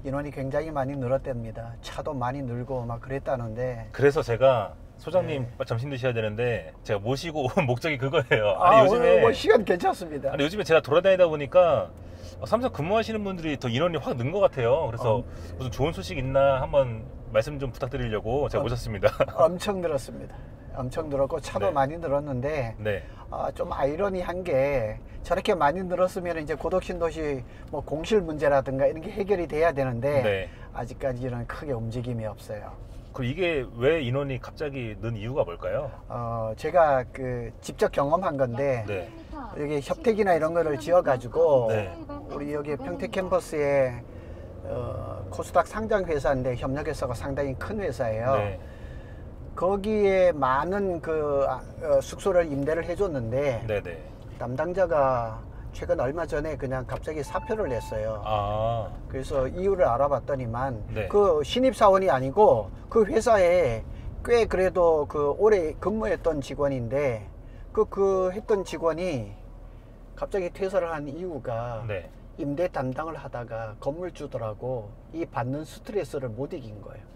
인원이 굉장히 많이 늘었답니다. 차도 많이 늘고 막 그랬다는데. 그래서 제가 소장님 점심 드셔야 되는데 제가 모시고 온 목적이 그거예요. 아니 요즘에 오늘 뭐 시간 괜찮습니다. 아니 요즘에 제가 돌아다니다 보니까 삼성 근무하시는 분들이 더 인원이 확 는 것 같아요. 그래서 무슨 좋은 소식 있나 한번 말씀 좀 부탁드리려고 제가 모셨습니다. 엄청 늘었습니다. 엄청 늘었고 차도 네. 많이 늘었는데 네. 좀 아이러니한 게 저렇게 많이 늘었으면 이제 고덕신도시 뭐 공실 문제라든가 이런 게 해결이 돼야 되는데 네. 아직까지는 크게 움직임이 없어요. 그럼 이게 왜 인원이 갑자기 는 이유가 뭘까요? 제가 그 직접 경험한 건데 네. 여기 협택이나 이런 거를 지어가지고 네. 우리 여기 평택 캠퍼스에 코스닥 상장 회사인데 협력회사가 상당히 큰 회사예요. 네. 거기에 많은 그 숙소를 임대를 해줬는데 네네. 담당자가 최근 얼마 전에 그냥 갑자기 사표를 냈어요. 아. 그래서 이유를 알아봤더니만 네. 그 신입사원이 아니고 그 회사에 꽤 그래도 그 오래 근무했던 직원인데 그 했던 직원이 갑자기 퇴사를 한 이유가 네. 임대 담당을 하다가 건물주들하고 이 받는 스트레스를 못 이긴 거예요.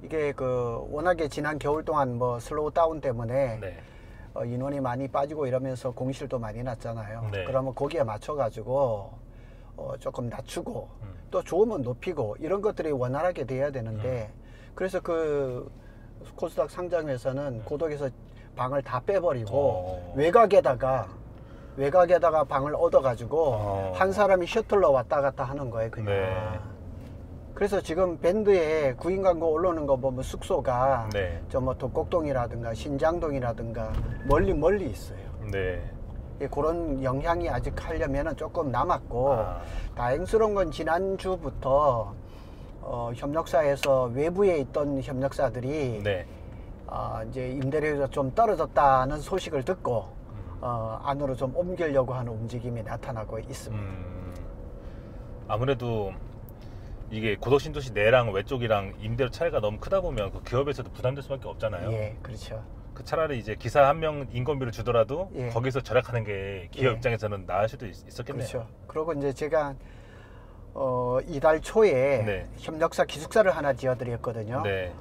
이게 그 워낙에 지난 겨울 동안 뭐 슬로우 다운 때문에 네. 인원이 많이 빠지고 이러면서 공실도 많이 났잖아요. 네. 그러면 거기에 맞춰 가지고 조금 낮추고 또 좋으면 높이고 이런 것들이 원활하게 돼야 되는데 그래서 그 코스닥 상장회사는 고덕에서 방을 다 빼버리고 외곽에다가 방을 얻어 가지고 한 사람이 셔틀로 왔다 갔다 하는 거예요, 그냥. 네. 그래서 지금 밴드에 구인 광고 올라오는 거 보면 숙소가 네. 저 뭐 독곡동이라든가 신장동이라든가 멀리 있어요. 네. 그런 영향이 아직 하려면은 조금 남았고 다행스러운 건 지난주부터 협력사에서 외부에 있던 협력사들이 네. 이제 임대료가 좀 떨어졌다는 소식을 듣고 안으로 좀 옮기려고 하는 움직임이 나타나고 있습니다. 아무래도 이게 고덕신도시 내랑 외쪽이랑 임대료 차이가 너무 크다 보면 그 기업에서도 부담될 수밖에 없잖아요. 예, 그렇죠. 그 차라리 이제 기사 한 명 인건비를 주더라도 예. 거기서 절약하는 게 기업 예. 입장에서는 나을 수도 있었겠네요. 그렇죠. 그리고 이제 제가 이달 초에 네. 협력사 기숙사를 하나 지어드렸거든요. 네.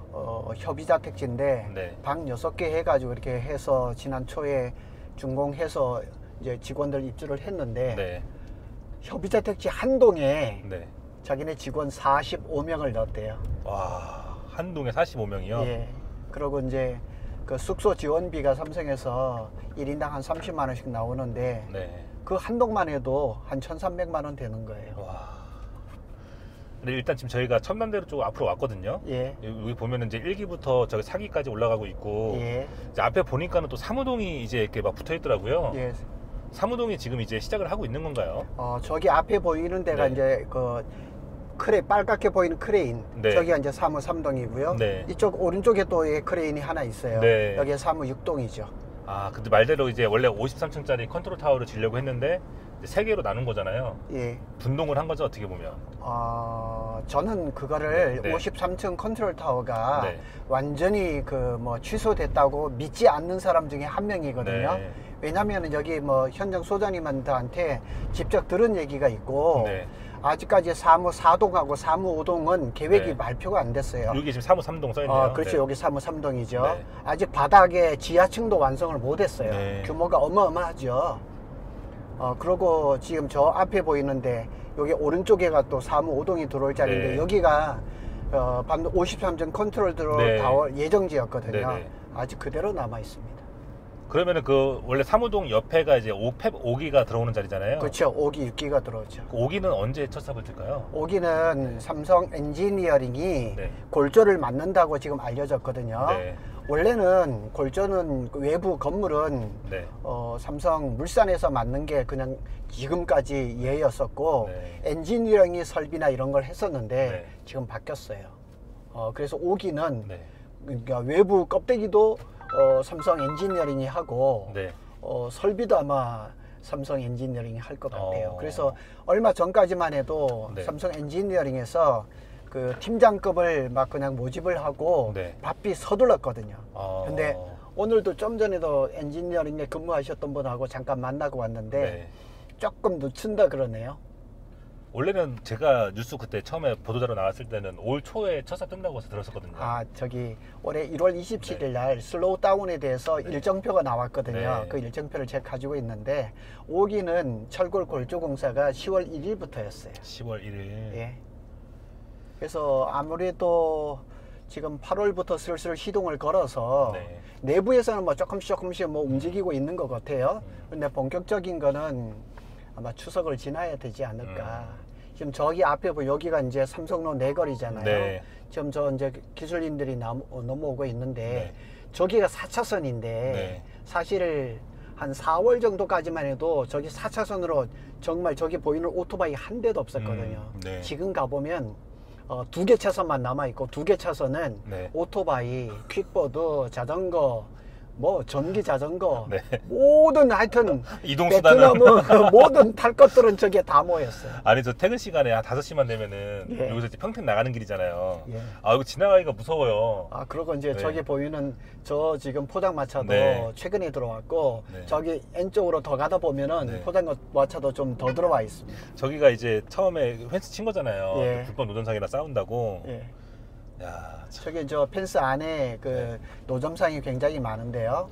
협의자 택지인데 네. 방 6개 해가지고 이렇게 해서 지난 초에 준공해서 이제 직원들 입주를 했는데 네. 협의자 택지 한 동에 네. 자기네 직원 45명을 넣었대요. 와, 한 동에 45명이요? 예. 그리고 이제 그 숙소 지원비가 삼성에서 1인당 한 30만 원씩 나오는데 네. 그 한 동만 해도 한 1,300만 원 되는 거예요. 와. 근데 일단 지금 저희가 첨남대로 쪽 앞으로 왔거든요. 예. 여기 보면은 이제 1기부터 저기 4기까지 올라가고 있고 예. 이제 앞에 보니까는 또 사무동이 이제 이렇게 막 붙어 있더라고요. 예. 사무동이 지금 이제 시작을 하고 있는 건가요? 저기 앞에 보이는 데가 네. 이제 그 빨갛게 보이는 크레인. 네. 저기가 이제 사무 3동이고요. 네. 이쪽 오른쪽에 또 크레인이 하나 있어요. 네. 여기가 사무 6동이죠. 아, 근데 말대로 이제 원래 53층짜리 컨트롤 타워를 지려고 했는데 이제 3개로 나눈 거잖아요. 예. 분동을 한 거죠, 어떻게 보면. 저는 그거를 네. 53층 컨트롤 타워가 네. 완전히 그 뭐 취소됐다고 믿지 않는 사람 중에 한 명이거든요. 네. 왜냐면 여기 뭐 현장 소장님한테 직접 들은 얘기가 있고 네. 아직까지 사무 4동하고 사무 5동은 계획이 네. 발표가 안 됐어요. 여기 지금 사무 3동 써있네요. 그렇죠. 네. 여기 사무 3동이죠. 네. 아직 바닥에 지하층도 완성을 못 했어요. 네. 규모가 어마어마하죠. 그리고 지금 저 앞에 보이는데 여기 오른쪽에가 또 사무 5동이 들어올 자리인데 네. 여기가 반도 53층 컨트롤 들어올 네. 타워 예정지였거든요. 네네. 아직 그대로 남아 있습니다. 그러면은 그 원래 사무동 옆에가 이제 5기가 들어오는 자리잖아요. 그렇죠. 5기, 6기가 들어오죠. 그 5기는 언제 첫 삽을 뜰까요? 5기는 삼성 엔지니어링이 네. 골조를 맡는다고 지금 알려졌거든요. 네. 원래는 골조는 외부 건물은 네. 삼성 물산에서 맡는 게 그냥 지금까지 예였었고 네. 엔지니어링이 설비나 이런 걸 했었는데 네. 지금 바뀌었어요. 그래서 5기는 네. 그러니까 외부 껍데기도 삼성 엔지니어링이 하고 네. 설비도 아마 삼성 엔지니어링이 할 것 같아요. 어. 그래서 얼마 전까지만 해도 네. 삼성 엔지니어링에서 그 팀장급을 막 그냥 모집을 하고 네. 바삐 서둘렀거든요. 어. 근데 오늘도 좀 전에도 엔지니어링에 근무하셨던 분하고 잠깐 만나고 왔는데 네. 조금 늦춘다 그러네요. 원래는 제가 뉴스 그때 처음에 보도자료 나왔을 때는 올 초에 첫사 뜬다고 해서 들었었거든요. 아, 저기 올해 1월 27일 날 슬로우 다운에 대해서 네. 일정표가 나왔거든요. 네. 그 일정표를 제가 가지고 있는데 오기는 철골 골조공사가 10월 1일부터였어요. 10월 1일. 예. 그래서 아무래도 지금 8월부터 슬슬 시동을 걸어서 네. 내부에서는 뭐 조금씩 뭐 움직이고 있는 것 같아요. 근데 본격적인 거는 아마 추석을 지나야 되지 않을까. 지금 저기 앞에 보면 여기가 이제 삼성로 내거리잖아요. 네. 지금 저 이제 기술인들이 넘어오고 있는데 네. 저기가 4차선인데 네. 사실 한 4월 정도까지만 해도 저기 4차선으로 정말 저기 보이는 오토바이 한 대도 없었거든요. 네. 지금 가보면 2개 차선만 남아있고 2개 차선은 네. 오토바이, 퀵보드, 자전거, 뭐 전기 자전거 네. 모든 하여튼 이동수단은. 베트남은 모든 탈 것들은 저기에 다 모였어요. 아니 저 퇴근 시간에 한 5시만 되면은 예. 여기서 이제 평택 나가는 길이잖아요. 예. 아 이거 지나가기가 무서워요. 아, 그리고 이제 네. 저기 보이는 저 지금 포장마차도 네. 최근에 들어왔고 네. 저기 N쪽으로 더 가다 보면은 네. 포장마차도 좀 더 들어와 있습니다. 저기가 이제 처음에 펜스 친 거잖아요. 예. 불법 노점상이랑 싸운다고. 예. 야, 참. 저기 저 펜스 안에 그 네. 노점상이 굉장히 많은데요.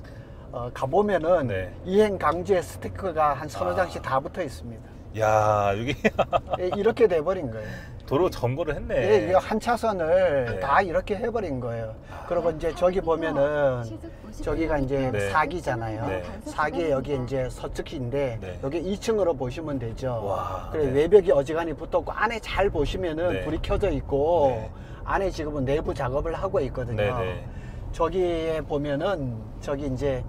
가보면은 네. 이행 강제 스티커가 한 서너 아. 장씩 다 붙어 있습니다. 야, 여기 예, 이렇게 돼버린 거예요. 도로 점거를 했네. 예, 이거 한 차선을 네. 다 이렇게 해버린 거예요. 그리고 이제 저기 보면은 저기가 이제 네. 사기잖아요. 네. 사기 여기 이제 서측인데 네. 여기 2층으로 보시면 되죠. 와, 그래 네. 외벽이 어지간히 붙었고 안에 잘 보시면은 네. 불이 켜져 있고 네. 안에 지금은 내부 작업을 하고 있거든요. 네, 네. 저기에 보면은 저기 이제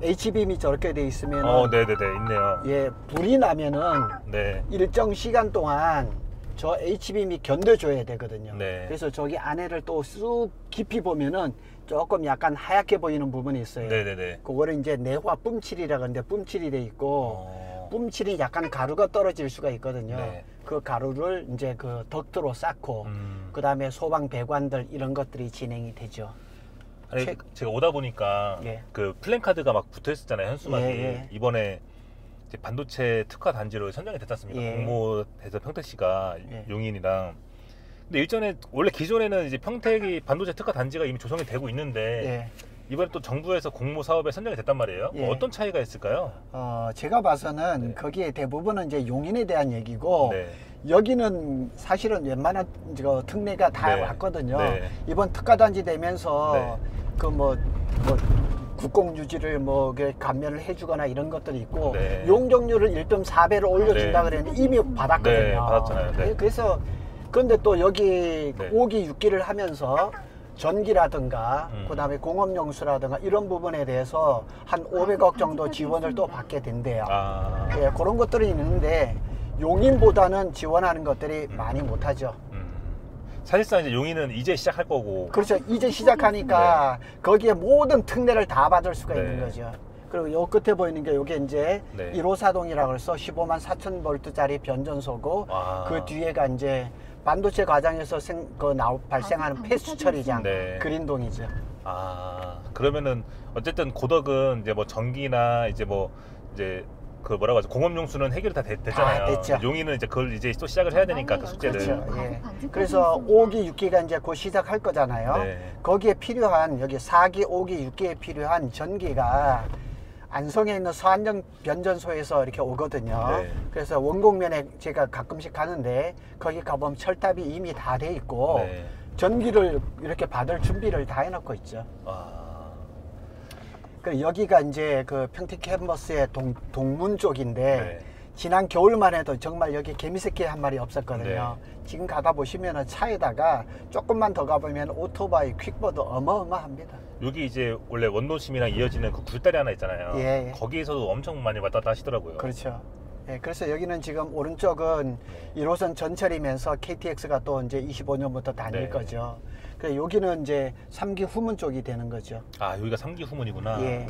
H빔이 저렇게 돼 있으면은 네네네, 있네요. 예, 불이 나면은 네. 일정 시간 동안 저 H빔이 견뎌줘야 되거든요. 네. 그래서 저기 안에를 또 쑥 깊이 보면은 조금 약간 하얗게 보이는 부분이 있어요. 네네네. 그거를 이제 내화 뿜칠이라 그러는데 뿜칠이 돼 있고 뿜칠이 약간 가루가 떨어질 수가 있거든요. 네. 그 가루를 이제 그 덕트로 쌓고 그 다음에 소방 배관들 이런 것들이 진행이 되죠. 아니, 제가 오다 보니까 예. 그 플랜카드가 막 붙어 있었잖아요, 현수막이. 예, 예. 이번에 이제 반도체 특화 단지로 선정이 됐지 않습니까? 예. 공모돼서 평택시가 예. 용인이랑. 근데 일전에 원래 기존에는 이제 평택이 반도체 특화 단지가 이미 조성이 되고 있는데 예. 이번에 또 정부에서 공모 사업에 선정이 됐단 말이에요. 예. 어떤 차이가 있을까요? 제가 봐서는 네. 거기에 대부분은 이제 용인에 대한 얘기고 네. 여기는 사실은 웬만한 저 특례가 다 네. 왔거든요. 네. 이번 특가단지 되면서 네. 그 뭐 국공유지를 뭐 감면을 해주거나 이런 것들이 있고 네. 용적률을 1.4배로 올려준다 네. 그랬는데 이미 받았거든요. 네, 받았잖아요. 네. 그래서 그런데 또 여기 네. 5기 6기를 하면서 전기라든가 그다음에 공업용수라든가 이런 부분에 대해서 한 500억 정도 지원을 또 받게 된대요. 아. 예, 그런 것들이 있는데 용인보다는 지원하는 것들이 많이 못하죠. 사실상 이제 용인은 이제 시작할 거고. 그렇죠. 이제 시작하니까 거기에 모든 특례를 다 받을 수가 네. 있는 거죠. 그리고 요 끝에 보이는 게 요게 이제 네. 1호사동이라고 해서 15만 4천 볼트짜리 변전소고 와. 그 뒤에가 이제 반도체 과정에서 발생하는 폐수 처리장 네. 그린동이죠. 아, 그러면은 어쨌든 고덕은 이제 뭐 전기나 이제 뭐 이제 그 뭐라고 하죠, 공업용수는 해결이 다 됐잖아요. 됐죠. 용인은 이제 그걸 이제 또 시작을 해야 되니까 그 숙제를. 그렇죠. 예. 그래서 5기, 6기가 이제 곧 시작할 거잖아요. 네. 거기에 필요한 여기 4기, 5기, 6기에 필요한 전기가 안성에 있는 서안정 변전소에서 이렇게 오거든요. 네. 그래서 원곡면에 제가 가끔씩 가는데 거기 가보면 철탑이 이미 다 돼 있고 네. 전기를 이렇게 받을 준비를 다 해놓고 있죠. 아, 그 여기가 이제 그 평택 캠퍼스의 동문 쪽인데 네. 지난 겨울만 해도 정말 여기 개미새끼 한 마리 없었거든요. 네. 지금 가다 보시면은 차에다가 조금만 더 가보면 오토바이, 퀵보드 어마어마합니다. 여기 이제 원래 원도심이랑 이어지는 그 굴다리 하나 있잖아요. 예, 예. 거기에서도 엄청 많이 왔다 갔다 하시더라고요. 그렇죠. 예, 그래서 여기는 지금 오른쪽은 1호선 전철이면서 KTX가 또 이제 25년부터 다닐 네. 거죠. 그래서 여기는 이제 3기 후문 쪽이 되는 거죠. 아, 여기가 3기 후문이구나. 예.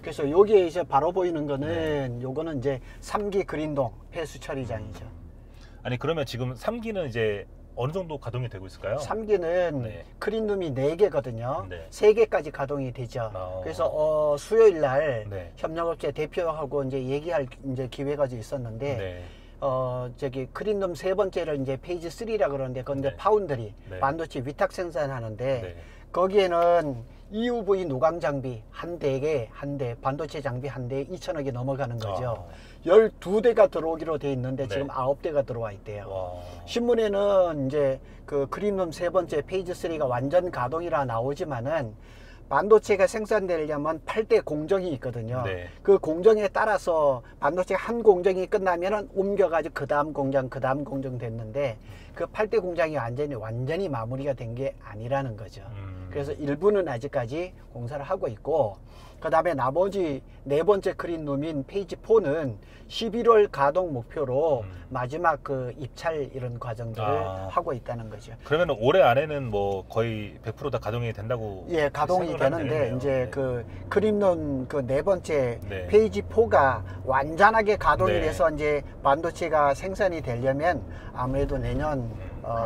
그래서 여기에 이제 바로 보이는 네. 거는 요거는 이제 3기 그린동 폐수 처리장이죠. 아니 그러면 지금 3기는 이제 어느 정도 가동이 되고 있을까요? 3기는 네. 크린룸이 4개거든요. 네. 3개까지 가동이 되죠. 아. 그래서 수요일 날 네. 협력업체 대표하고 이제 얘기할 이제 기회가 있었는데 네. 저기 크린룸 3번째를 이제 페이지 3라 그러는데 그건 이제 네. 파운드리 네. 반도체 위탁 생산하는데 네. 거기에는 EUV 노광 장비 한 대, 반도체 장비 한 대에 2천억이 넘어가는 거죠. 12대가 들어오기로 돼 있는데 네. 지금 9대가 들어와 있대요. 와. 신문에는 이제 그 크린룸 3번째 페이지 3가 완전 가동이라 나오지만은 반도체가 생산되려면 8대 공정이 있거든요. 네. 그 공정에 따라서 반도체 한 공정이 끝나면은 옮겨가지고 그 다음 공정 됐는데 그 8대 공장이 완전히 마무리가 된 게 아니라는 거죠. 그래서 일부는 아직까지 공사를 하고 있고, 그 다음에 나머지 4번째 크린룸인 페이지 4는 11월 가동 목표로 마지막 그 입찰 이런 과정들을 하고 있다는 거죠. 그러면 올해 안에는 뭐 거의 100% 다 가동이 된다고? 예, 가동이 생각을 하면 되는데 되겠네요. 이제 네. 그 크린룸 그 4번째 네. 페이지 4가 완전하게 가동이 네. 돼서 이제 반도체가 생산이 되려면 아무래도 내년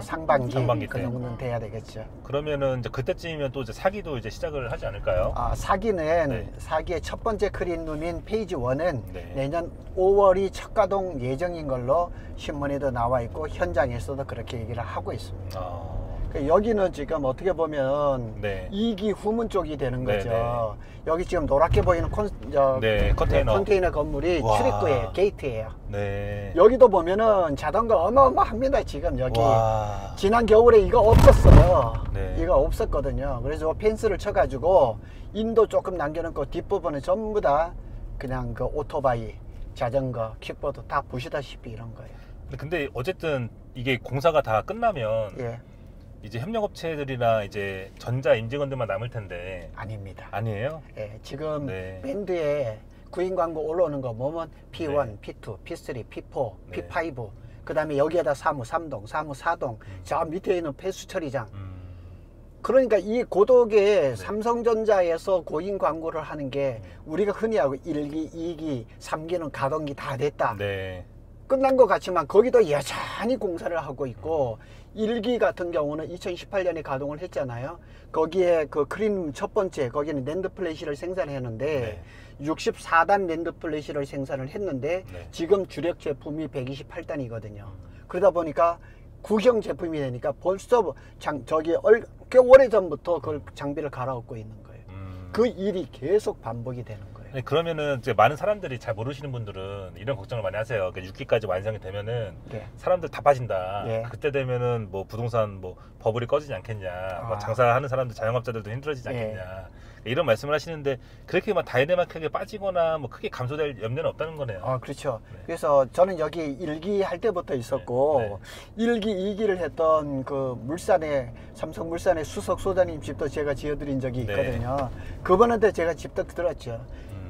상반기 그 때. 정도는 돼야 되겠죠. 그러면은 이제 그때쯤이면 또 이제 사기도 이제 시작을 하지 않을까요? 사기는 네. 사기의 첫 번째 크린룸인 페이지 1은 네. 내년 5월이 첫 가동 예정인 걸로 신문에도 나와 있고 현장에서도 그렇게 얘기를 하고 있습니다. 여기는 지금 어떻게 보면 네. 2기 후문 쪽이 되는 네, 거죠. 여기 지금 노랗게 보이는 컨테이너 건물이 와. 출입구예요. 게이트예요. 네. 여기도 보면은 자동차 어마어마합니다. 지금 여기 와. 지난 겨울에 이거 없었어요. 네. 이거 없었거든요. 그래서 펜스를 쳐가지고 인도 조금 남겨놓고 뒷부분은 전부 다 그냥 그 오토바이, 자전거, 킥보드 다 보시다시피 이런 거예요. 근데 어쨌든 이게 공사가 다 끝나면 예, 이제 협력업체들이나 이제 전자 인증원들만 남을 텐데 아닙니다. 아니에요? 예, 지금 네. 밴드에 구인 광고 올라오는 거 뭐면 P1, 네. P2, P3, P4, 네. P5 그 다음에 여기에다 사무 3동, 사무 4동 저 밑에 있는 폐수 처리장 그러니까 이 고독에 삼성전자에서 고인 광고를 하는 게 우리가 흔히 하고 1기, 2기, 3기는 가동기 다 됐다. 네. 끝난 것 같지만 거기도 여전히 공사를 하고 있고 1기 같은 경우는 2018년에 가동을 했잖아요. 거기에 그 크림 첫 번째 거기는 낸드 플래시를 생산했는데 64단 낸드 플래시를 생산을 했는데 네. 지금 주력 제품이 128단이거든요. 그러다 보니까 구형 제품이 되니까 벌써 꽤 오래전부터 그 장비를 갈아엎고 있는 거예요. 그 일이 계속 반복이 되는 거예요. 네, 그러면은 이제 많은 사람들이 잘 모르시는 분들은 이런 걱정을 많이 하세요. 그러니까 6기까지 완성이 되면은 네. 사람들 다 빠진다. 예. 그때 되면은 뭐 부동산 뭐 버블이 꺼지지 않겠냐. 뭐 장사하는 사람들 자영업자들도 힘들어지지 않겠냐. 이런 말씀을 하시는데 그렇게 막 다이내믹하게 빠지거나 뭐 크게 감소될 염려는 없다는 거네요. 그렇죠. 네. 그래서 저는 여기 1기 할 때부터 있었고 1기, 2기를 했던 그 삼성물산의 수석 소장님 집도 제가 지어드린 적이 있거든요. 그분한테 제가 직접 들었죠.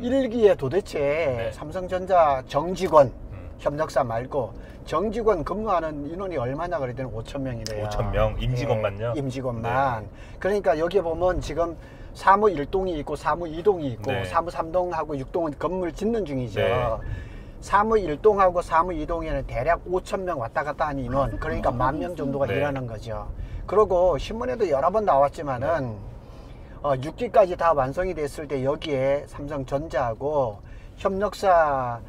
1기에 도대체 삼성전자 정직원 협력사 말고 정직원 근무하는 인원이 얼마나 그랬더니 5,000명이래요. 5,000명? 임직원만요? 임직원만. 그러니까 여기 보면 지금 사무 1동이 있고 사무 2동이 있고 사무 3동하고 6동은 건물 짓는 중이죠. 사무 1동하고 사무 2동에는 대략 5,000명 왔다 갔다 하는 인원, 그러니까 10,000명 정도가 일하는 거죠. 그리고 신문에도 여러 번 나왔지만은 6기까지 다 완성이 됐을 때 여기에 삼성전자하고 협력사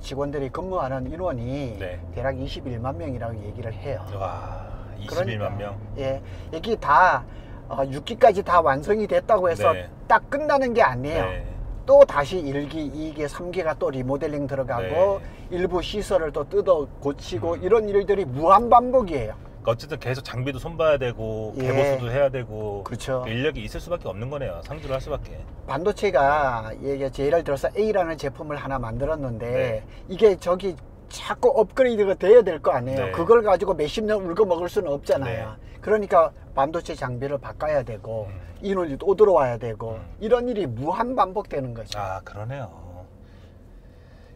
직원들이 근무하는 인원이 대략 21만 명이라고 얘기를 해요. 와, 21만 그러니까, 명? 예, 여기 다 6기까지 다 완성이 됐다고 해서 딱 끝나는 게 아니에요. 또 다시 1기, 2기, 3기가 또 리모델링 들어가고 일부 시설을 또 뜯어 고치고 이런 일들이 무한 반복이에요. 그러니까 어쨌든 계속 장비도 손봐야 되고 개보수도 해야 되고 그렇죠. 인력이 있을 수밖에 없는 거네요. 상주를 할 수밖에. 반도체가 예를 들어서 A라는 제품을 하나 만들었는데 이게 저기 자꾸 업그레이드가 돼야 될 거 아니에요. 그걸 가지고 몇십 년 울고 먹을 수는 없잖아요. 그러니까 반도체 장비를 바꿔야 되고 인원이 또 들어와야 되고 이런 일이 무한 반복되는 거죠. 아, 그러네요.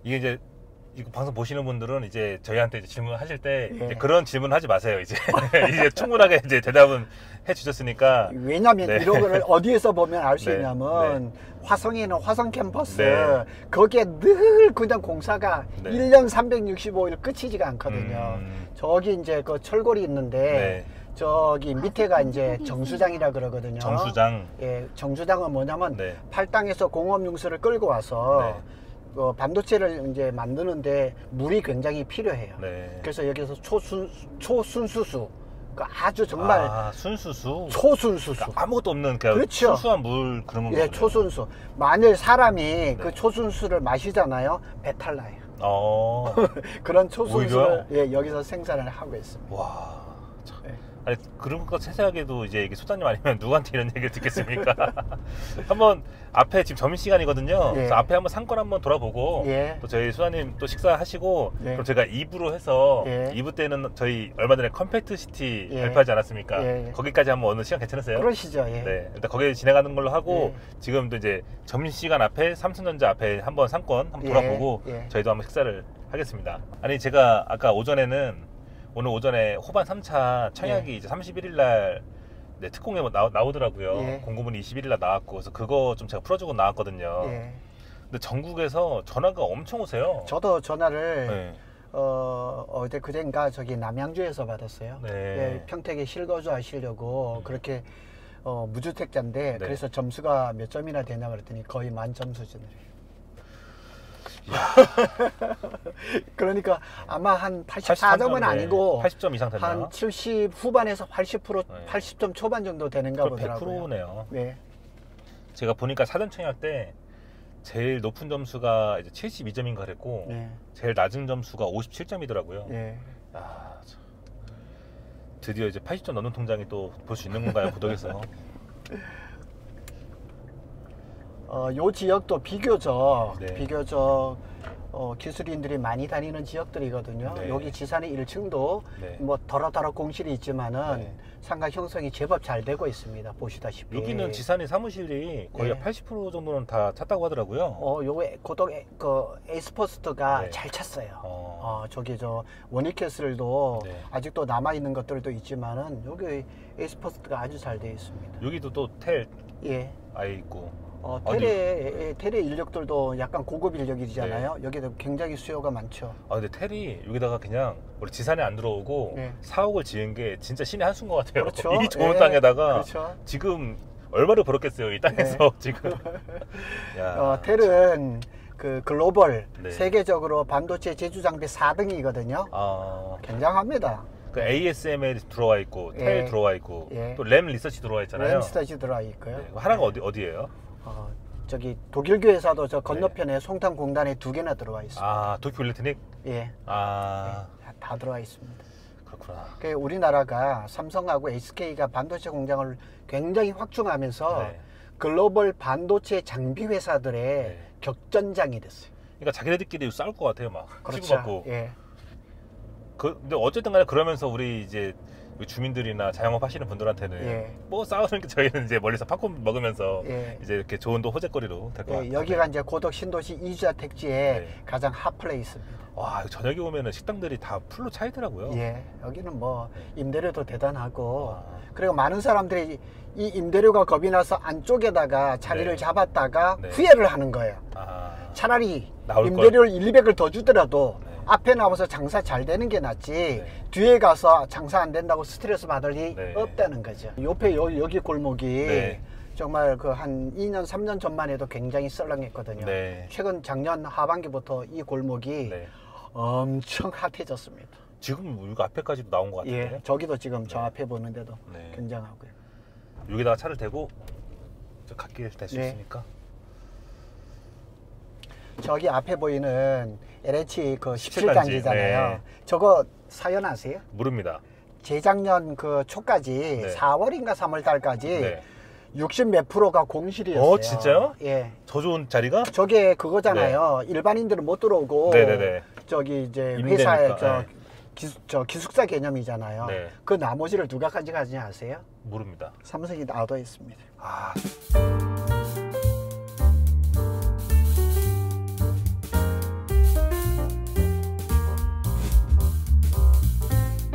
이게 이제 이거 방송 보시는 분들은 이제 저희한테 이제 질문하실 때 예. 이제 그런 질문 하지 마세요. 이제 이제 충분하게 이제 대답은 해주셨으니까. 왜냐하면 네. 이런 거를 어디에서 보면 알 수 네. 있냐면 화성에는 화성 캠퍼스 네. 거기에 늘 그냥 공사가 네. 1년 365일 끝이지가 않거든요. 저기 이제 그 철골이 있는데 네. 저기 밑에가 이제 정수장이라 그러거든요. 정수장. 예, 정수장은 뭐냐면 네. 팔당에서 공업용수를 끌고 와서 네. 반도체를 이제 만드는데 물이 굉장히 필요해요. 네. 그래서 여기서 초순수수, 그 아주 정말 아, 순수수. 초순수수. 그러니까 아무것도 없는 그냥 그렇죠. 순수한 물 그런 거. 예, 초순수. 만일 사람이 네. 그 초순수를 마시잖아요, 배탈 나요. 어. 그런 초순수를 오히려요? 예, 여기서 생산을 하고 있습니다. 와. 참. 예. 아니 그런 거 세세하게도 이제 이게 소장님 아니면 누구한테 이런 얘기를 듣겠습니까? 한번 앞에 지금 점심 시간이거든요. 예. 그래서 앞에 한번 상권 한번 돌아보고 예. 또 저희 소장님 또 식사하시고 예. 그럼 제가 2부로 해서 예. 2부 때는 저희 얼마 전에 컴팩트 시티 예. 발표하지 않았습니까? 예. 거기까지 한번 어느 시간 괜찮으세요? 그러시죠. 예. 네, 일단 거기에 진행하는 걸로 하고 예. 지금도 이제 점심시간 앞에 삼성전자 앞에 한번 상권 한번 예. 돌아보고 예. 저희도 한번 식사를 하겠습니다. 아니 제가 아까 오늘 오전에 호반 3차 청약이 예. 이제 31일 날 네, 특공에 나오더라고요. 예. 공고문이 20일 날 나왔고 그래서 그거 좀 제가 풀어주고 나왔거든요. 예. 근데 전국에서 전화가 엄청 오세요. 저도 전화를 네. 어제 그젠가 저기 남양주에서 받았어요. 네. 예, 평택에 실거주 하시려고 그렇게 무주택자인데 네. 그래서 점수가 몇 점이나 되냐 그랬더니 거의 만점 수준이래요. 그러니까 아마 한 84점은 아니고 80점 이상 됐나? 한 70 후반에서 80% 네. 80점 초반 정도 되는가 그럼 보더라고요. 100%네요. 네. 제가 보니까 사전 청약 때 제일 높은 점수가 이제 72점인가 그랬고 네. 제일 낮은 점수가 57점이더라고요. 네. 아, 참. 드디어 이제 80점 넘는 통장이 또 볼 수 있는 건가요, 고덕에서? 요 지역도 비교적 네. 기술인들이 많이 다니는 지역들이거든요. 네. 여기 지산의 1층도 네. 뭐 더러더러 공실이 있지만은 네. 상가 형성이 제법 잘 되고 있습니다. 보시다시피. 여기는 지산의 사무실이 거의 네. 80% 정도는 다 찼다고 하더라고요. 요거 고덕 에이스포스트가 네. 잘 찼어요. 어. 저기 원익캐슬도 네. 아직도 남아 있는 것들도 있지만은 여기 에이스포스트가 아주 잘 되어 있습니다. 여기도 또 텔 예. 아예 있고. 테레 인력들도 약간 고급 인력이잖아요. 여기도 굉장히 수요가 많죠. 아 근데 텔이 여기다가 그냥 우리 지산에 안 들어오고 네. 4억을 지은 게 진짜 신의 한 수인 것 같아요. 그렇죠. 이 좋은 예. 땅에다가 그렇죠. 지금 얼마를 벌었겠어요 이 땅에서 지금. 야, 텔은 그 글로벌 네. 세계적으로 반도체 제조 장비 4등이거든요. 아, 굉장합니다. 그 ASML 들어와 있고 텔 예. 들어와 있고 예. 또 램 리서치 들어와 있잖아요. 램스터지 들어와 있고요. 네. 하나가 어디예요? 저기 독일 교회사도 저 건너편에 송탄공단에 2개나 들어와 있습니다. 아 도쿄 일렉트닉? 예. 아 다 들어와 있습니다. 그렇구나. 그 우리나라가 삼성하고 SK가 반도체 공장을 굉장히 확충하면서 네. 글로벌 반도체 장비 회사들의 네. 격전장이 됐어요. 그러니까 자기네들끼리 싸울 것 같아요 막. 그렇죠. 치고받고. 예. 근데 어쨌든 간에 그러면서 우리 이제 주민들이나 자영업 하시는 분들한테는 예. 뭐 싸우는 게 저희는 이제 멀리서 팝콘 먹으면서 예. 이제 이렇게 좋은 또 호재거리로 될 것 같아요. 여기가 이제 고덕 신도시 이주자 택지의 네. 가장 핫플레이스입니다. 와 저녁에 오면은 식당들이 다 풀로 차 있더라고요. 예, 여기는 뭐 임대료도 대단하고 와. 그리고 많은 사람들이 이 임대료가 겁이 나서 안쪽에다가 자리를 네. 잡았다가 네. 후회를 하는 거예요. 아, 차라리 나올 임대료를 1, 200을 더 주더라도 네. 앞에 나와서 장사 잘 되는 게 낫지 네. 뒤에 가서 장사 안 된다고 스트레스 받을 일이 네. 없다는 거죠. 옆에 여기 골목이 네. 정말 그 한 2년, 3년 전만 해도 굉장히 썰렁했거든요. 네. 최근 작년 하반기부터 이 골목이 네. 엄청 핫해졌습니다. 지금 여기 앞에까지도 나온 것 같은데. 예, 저기도 지금 저 네. 앞에 보는데도 네. 굉장하고요. 여기다가 차를 대고 저 갓길 댈 수 네. 있으니까. 저기 앞에 보이는 LH 그 17단지. 17단지잖아요. 네. 저거 사연 아세요? 모릅니다. 재작년 그 초까지 네. 4월인가 3월 달까지 네. 60 몇 프로가 공실이었어요. 진짜요? 예. 저 좋은 자리가? 저게 그거잖아요. 일반인들은 못 들어오고 네네네. 저기 이제 임대니까, 회사에 네. 저 기숙사 개념이잖아요. 네. 그 나머지를 누가 가져가지 아세요? 모릅니다. 삼성이 놔둬 있습니다. 아.